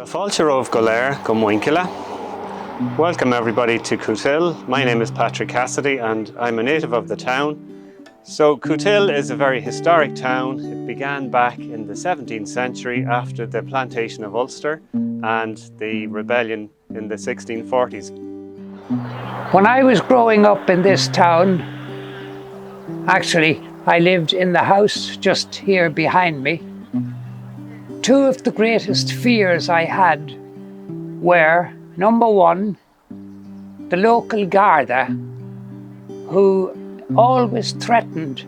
Fáilte Rómh go léir go Muinchile. Welcome everybody to Cootehill. My name is Patrick Cassidy and I'm a native of the town. So Cootehill is a very historic town. It began back in the 17th century after the plantation of Ulster and the rebellion in the 1640s. When I was growing up in this town, actually I lived in the house just here behind me. Two of the greatest fears I had were, number one, the local Garda, who always threatened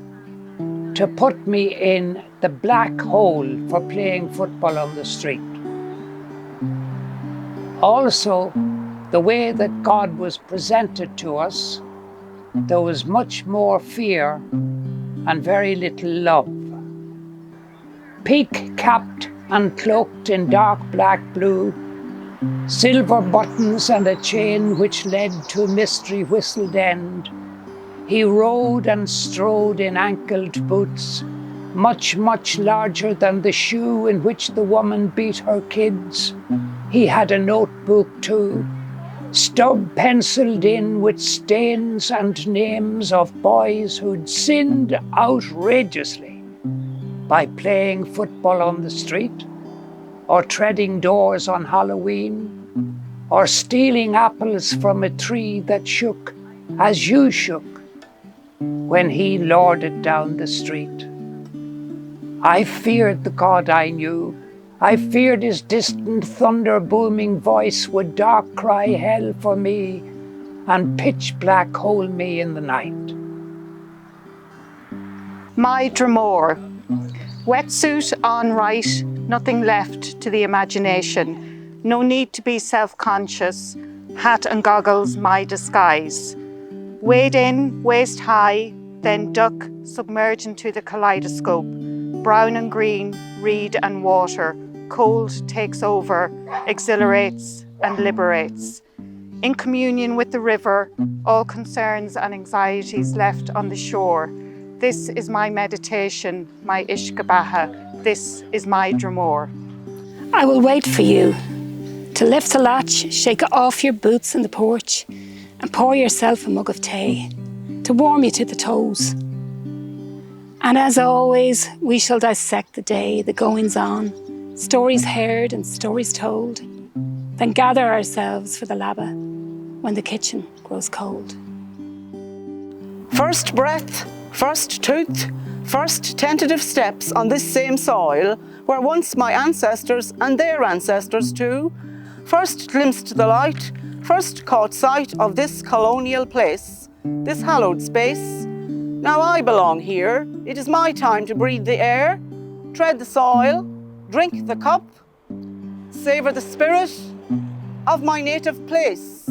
to put me in the black hole for playing football on the street. Also, the way that God was presented to us, there was much more fear and very little love. Peak-capped and cloaked in dark black blue, silver buttons and a chain which led to a mystery whistled end, he rode and strode in ankled boots, much, much larger than the shoe in which the woman beat her kids. He had a notebook too, stub penciled in with stains and names of boys who'd sinned outrageously by playing football on the street, or treading doors on Halloween, or stealing apples from a tree that shook as you shook when he lorded down the street. I feared the God I knew. I feared his distant thunder-booming voice would dark cry hell for me and pitch black hole me in the night. My Dromore. Wetsuit on right, nothing left to the imagination. No need to be self-conscious. Hat and goggles, my disguise. Wade in, waist high, then duck, submerge into the kaleidoscope. Brown and green, reed and water. Cold takes over, exhilarates and liberates. In communion with the river, all concerns and anxieties left on the shore. This is my meditation, my Ishkabaha. This is my Dromore. I will wait for you to lift the latch, shake off your boots in the porch, and pour yourself a mug of tea to warm you to the toes. And as always, we shall dissect the day, the goings on, stories heard and stories told, then gather ourselves for the labba when the kitchen grows cold. First breath, first tooth, first tentative steps on this same soil where once my ancestors and their ancestors too first glimpsed the light, first caught sight of this colonial place, this hallowed space. Now I belong here. It is my time to breathe the air, tread the soil, drink the cup, savour the spirit of my native place.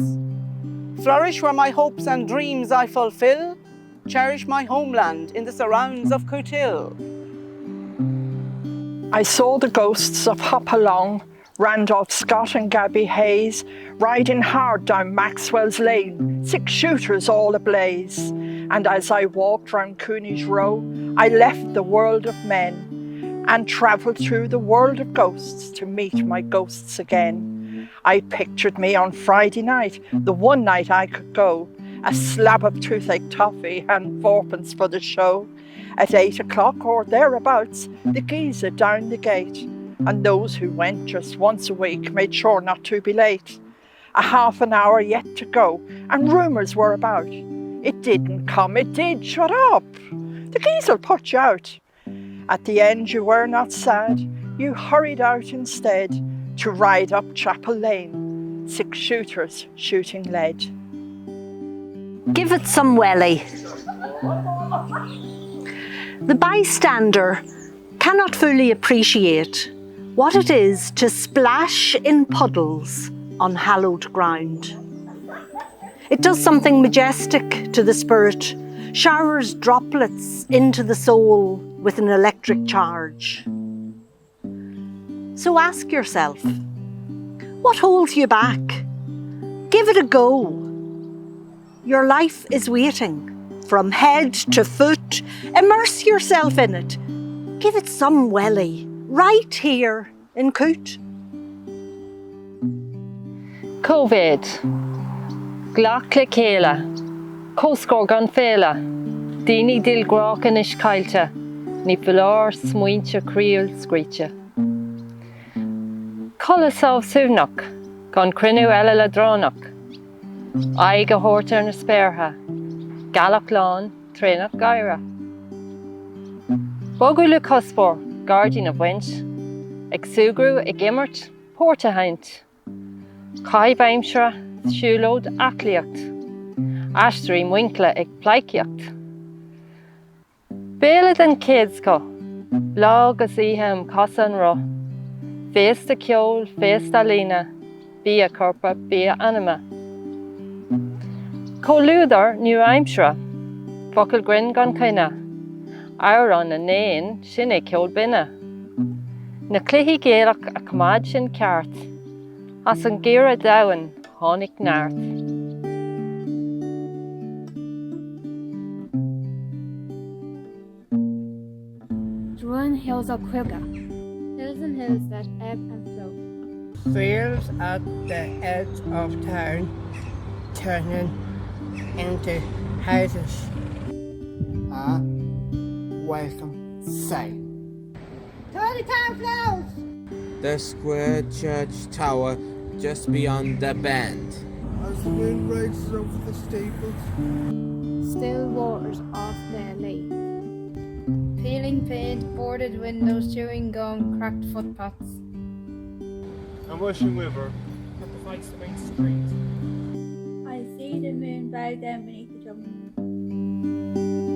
Flourish where my hopes and dreams I fulfill, cherish my homeland in the surrounds of Kutil. I saw the ghosts of Hopalong, Randolph Scott and Gabby Hayes, riding hard down Maxwell's Lane, 6 shooters all ablaze. And as I walked round Cooney's Row, I left the world of men and travelled through the world of ghosts to meet my ghosts again. I pictured me on Friday night, the one night I could go, a slab of toothache toffee and 4pence for the show. At 8 o'clock or thereabouts, the geezer down the gate, and those who went just once a week made sure not to be late. A half an hour yet to go, and rumours were about. It didn't come, it did, shut up. The geezer'll put you out. At the end you were not sad, you hurried out instead to ride up Chapel Lane, 6 shooters shooting lead. Give it some welly. The bystander cannot fully appreciate what it is to splash in puddles on hallowed ground. It does something majestic to the spirit, showers droplets into the soul with an electric charge. So ask yourself, what holds you back? Give it a go. Your life is waiting. From head to foot, immerse yourself in it. Give it some welly, right here in Coot. COVID, glach le céile, cóscór gan féile, daoine dil grácan is cailte, ní bhláir smuointe críúil scríte. Colla sábh súnach, gan crinú eile le dránach, aig a thuirt ar na spéirthe, galach lán, trénach gaire. Bogu le cospór, guardian of wint, ag sugrú ag immert, pórta haint. Cai baimsra, siúlód acliacht, astraí muinkle ag plaiciacht. Béle den kids go, blog as ihem casa an ro, fésta ceol, fésta lína, bí a corpa, bí a anima. Colúdar nu aimsra, focal grin gan caina, Airon a néin sin é ceol binna. Na cluichí géalach a cumad sin ceart, as an gira dawan tháinig neart. Drawing hills of Quilga, hills and hills that ebb and flow. Fields at the edge of town turning into houses. A welcome sight. Tiny town flows! The square church tower just beyond the bend. As the wind rises over the steeples. Still waters off their lake. Peeling paint, boarded windows, chewing gum, cracked footpaths. A rushing river that divides the main street. I see the moon bow down beneath the jungle.